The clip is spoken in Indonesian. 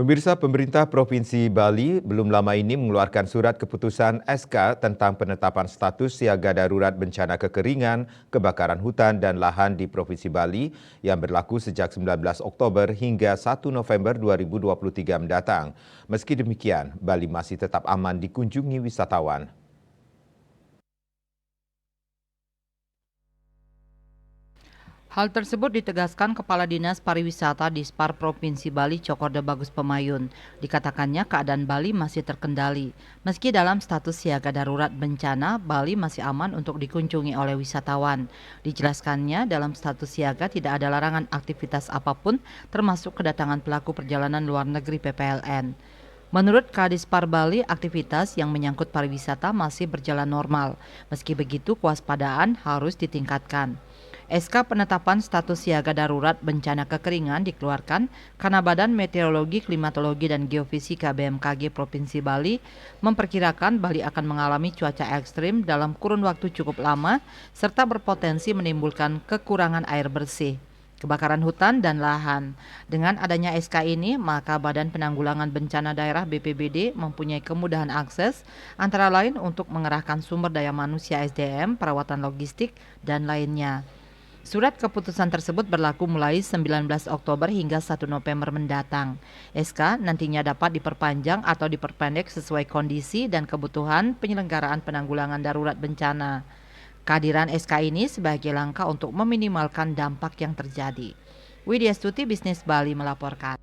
Pemirsa, pemerintah Provinsi Bali belum lama ini mengeluarkan surat keputusan SK tentang penetapan status siaga darurat bencana kekeringan, kebakaran hutan dan lahan di Provinsi Bali yang berlaku sejak 19 Oktober hingga 1 November 2023 mendatang. Meski demikian, Bali masih tetap aman dikunjungi wisatawan. Hal tersebut ditegaskan Kepala Dinas Pariwisata Dispar Provinsi Bali Cokorda Bagus Pemayun. Dikatakannya keadaan Bali masih terkendali. Meski dalam status siaga darurat bencana, Bali masih aman untuk dikunjungi oleh wisatawan. Dijelaskannya dalam status siaga tidak ada larangan aktivitas apapun termasuk kedatangan pelaku perjalanan luar negeri PPLN. Menurut Kadispar Bali, aktivitas yang menyangkut pariwisata masih berjalan normal. Meski begitu, kewaspadaan harus ditingkatkan. SK penetapan status siaga darurat bencana kekeringan dikeluarkan karena Badan Meteorologi, Klimatologi, dan Geofisika BMKG Provinsi Bali memperkirakan Bali akan mengalami cuaca ekstrim dalam kurun waktu cukup lama serta berpotensi menimbulkan kekurangan air bersih, kebakaran hutan dan lahan. Dengan adanya SK ini, maka Badan Penanggulangan Bencana Daerah BPBD mempunyai kemudahan akses antara lain untuk mengerahkan sumber daya manusia SDM, perawatan logistik, dan lainnya. Surat keputusan tersebut berlaku mulai 19 Oktober hingga 1 November mendatang. SK nantinya dapat diperpanjang atau diperpendek sesuai kondisi dan kebutuhan penyelenggaraan penanggulangan darurat bencana. Kehadiran SK ini sebagai langkah untuk meminimalkan dampak yang terjadi. Widya Stuti, Bisnis Bali melaporkan.